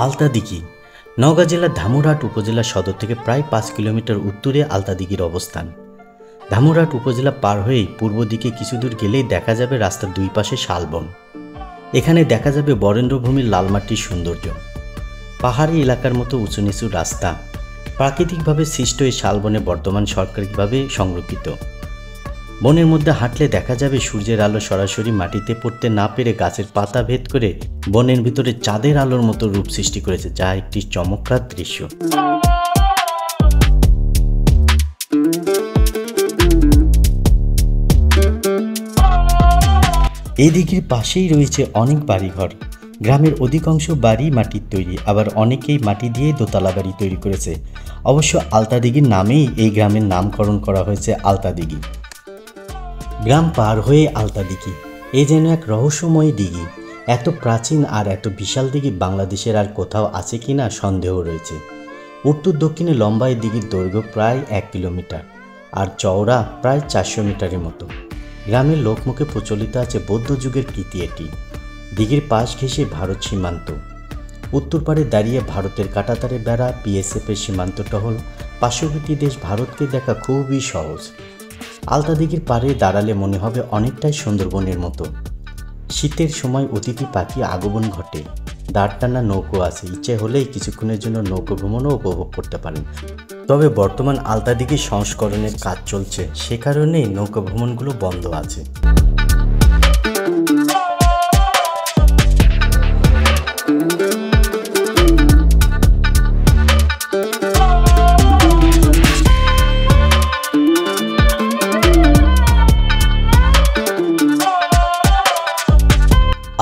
আলতাদিঘি নওগাঁ জেলার ধামুরহাট উপজেলা সদর থেকে প্রায় 5 কিলোমিটার উত্তরে আলতাদিঘির অবস্থান। ধামুরহাট উপজেলা পার হয়েই পূর্ব দিকে কিছু দূর গেলেই দেখা যাবে রাস্তার দুই পাশে শালবন। এখানে দেখা যাবে বরেন্দ্রভূমির লালমাটির সৌন্দর্য। পাহাড়ি এলাকার মতো উঁচু নিচু রাস্তা, প্রাকৃতিকভাবে সৃষ্ট এই শালবনে বর্তমান সরকারিভাবে সংরক্ষিত। বনের মধ্যে হাঁটলে দেখা যাবে সূর্যের আলো সরাসরি মাটিতে পড়তে না পেরে গাছের পাতা ভেদ করে বনের ভিতরে চাঁদের আলোর মতো রূপ সৃষ্টি করেছে, যা একটি চমৎকার দৃশ্য। এই দিঘির পাশেই রয়েছে অনেক বাড়িঘর। গ্রামের অধিকাংশ বাড়ি মাটির তৈরি, আবার অনেকেই মাটি দিয়ে দোতলা বাড়ি তৈরি করেছে। অবশ্য আলতাদিঘির নামেই এই গ্রামের নামকরণ করা হয়েছে আলতাদিঘি। গ্রাম পার হয়ে আলতাদিঘি, এ যেন এক রহস্যময় দিঘি। এত প্রাচীন আর এত বিশাল দিঘি বাংলাদেশের আর কোথাও আছে কিনা সন্দেহ রয়েছে। উত্তর দক্ষিণে লম্বা এই দিঘির দৈর্ঘ্য প্রায় 1 কিলোমিটার আর চওড়া প্রায় 400 মিটারের মতো। গ্রামের লোকমুখে প্রচলিত আছে বৌদ্ধ যুগের কীর্তি এটি। দিঘির পাশ ঘেঁষে ভারত সীমান্ত। উত্তর পারে দাঁড়িয়ে ভারতের কাঁটাতারে বেড়া, বিএসএফের সীমান্ত টহল। পার্শ্ববর্তী দেশ ভারতকে দেখা খুবই সহজ। আলতাদিঘির পাড়ে দাঁড়ালে মনে হবে অনেকটাই সুন্দরবনের মতো। শীতের সময় অতিথি পাখি আগমন ঘটে। দাঁড় টানা নৌকো আছে, ইচ্ছে হলেই কিছুক্ষণের জন্য নৌকো ভ্রমণও উপভোগ করতে পারেন। তবে বর্তমান আলতাদিঘির সংস্করণের কাজ চলছে, সে কারণেই নৌকো ভ্রমণগুলো বন্ধ আছে।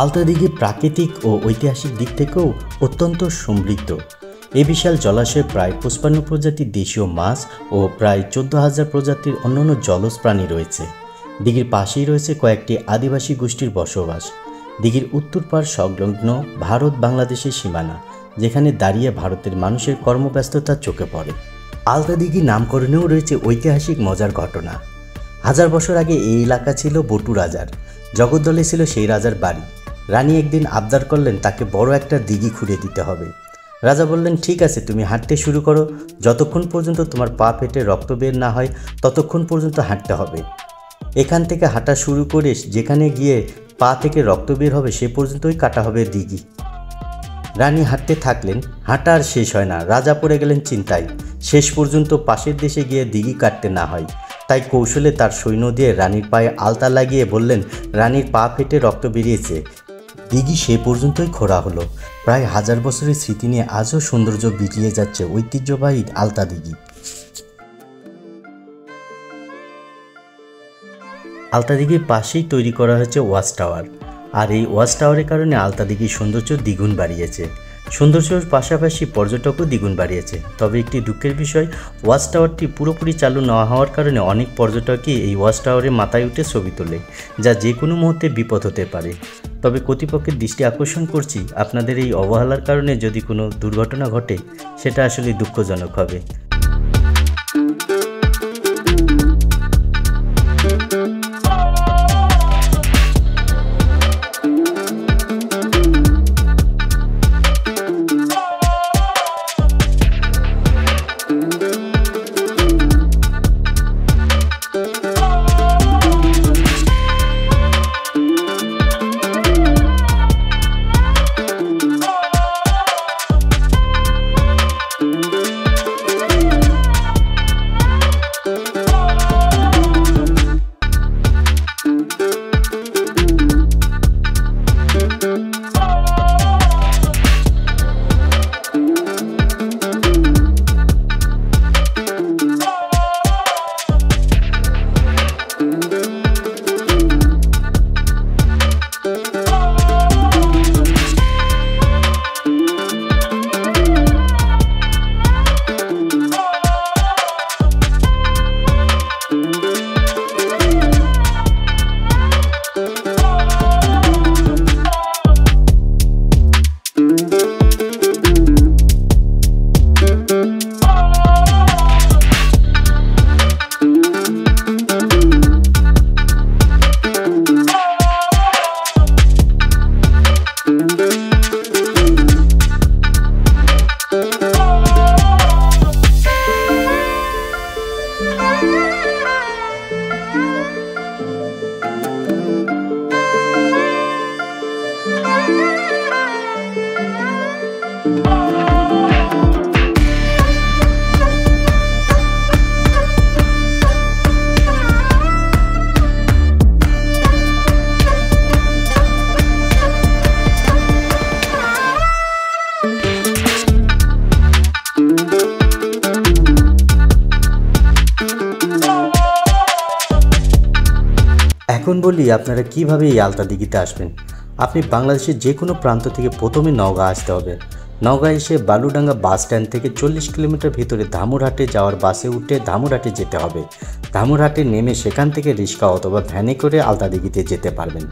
আলতাদিঘি প্রাকৃতিক ও ঐতিহাসিক দিক থেকেও অত্যন্ত সমৃদ্ধ। এ বিশাল জলাশয়ে প্রায় 55 প্রজাতির দেশীয় মাছ ও প্রায় 14,000 প্রজাতির অন্যান্য জলজ প্রাণী রয়েছে। দিঘির পাশেই রয়েছে কয়েকটি আদিবাসী গোষ্ঠীর বসবাস। দিঘির উত্তর পাড় সংলগ্ন ভারত বাংলাদেশের সীমানা, যেখানে দাঁড়িয়ে ভারতের মানুষের কর্মব্যস্ততা চোখে পড়ে। আলতাদিঘি নামকরণেও রয়েছে ঐতিহাসিক মজার ঘটনা। 1000 বছর আগে এই এলাকা ছিল বটু রাজার। জগদ্দলে ছিল সেই রাজার বাড়ি। রানী একদিন আবদার করলেন তাকে বড় একটা দিঘি খুঁড়ে দিতে হবে। রাজা বললেন, ঠিক আছে, তুমি হাঁটতে শুরু করো। যতক্ষণ পর্যন্ত তোমার পা ফেটে রক্ত বের না হয় ততক্ষণ পর্যন্ত হাঁটতে হবে। এখান থেকে হাঁটা শুরু করে যেখানে গিয়ে পা থেকে রক্ত বের হবে সে পর্যন্তই কাটা হবে দিঘি। রানী হাঁটতে থাকলেন, হাঁটা আর শেষ হয় না। রাজা পড়ে গেলেন চিন্তায়। শেষ পর্যন্ত পাশের দেশে গিয়ে দিঘি কাটতে না হয়, তাই কৌশলে তার সৈন্য দিয়ে রানীর পায়ে আলতা লাগিয়ে বললেন, রানীর পা ফেটে রক্ত বেরিয়েছে। দিঘি সে পর্যন্তই খোঁড়া হলো। প্রায় 1000 বছরের স্মৃতি নিয়ে আজও সৌন্দর্য বিলিয়ে যাচ্ছে ঐতিহ্যবাহী আলতাদিঘি। আলতাদিঘির পাশেই তৈরি করা হয়েছে ওয়াচ টাওয়ার, আর এই ওয়াচ টাওয়ারের কারণে আলতাদিঘির সৌন্দর্য দ্বিগুণ বাড়িয়েছে। সৌন্দর্যের পাশাপাশি পর্যটকও দ্বিগুণ বাড়িয়েছে। তবে একটি দুঃখের বিষয়, ওয়াচ টাওয়ারটি পুরোপুরি চালু না হওয়ার কারণে অনেক পর্যটকই এই ওয়াচ টাওয়ারের মাথায় উঠে ছবি তোলে, যা যে কোনো মুহূর্তে বিপদ হতে পারে। তবে কর্তৃপক্ষের দৃষ্টি আকর্ষণ করছি, আপনাদের এই অবহেলার কারণে যদি কোনো দুর্ঘটনা ঘটে সেটা আসলে দুঃখজনক হবে। বলি আপনারা কিভাবে এই আলতা দিঘিতে আসবেন। আপনি বাংলাদেশের যে কোনো প্রান্ত থেকে প্রথমে নওগাঁ আসতে হবে। নওগাঁ এসে বালুডাঙ্গা বাস স্ট্যান্ড থেকে 40 কিলোমিটার ভিতরে ধামুরহাটে যাওয়ার বাসে উঠে ধামুরহাটে যেতে হবে। ধামুরহাটে নেমে সেখান থেকে রিক্সা অথবা ভ্যানে করে আলতা দিঘিতে যেতে পারবেন।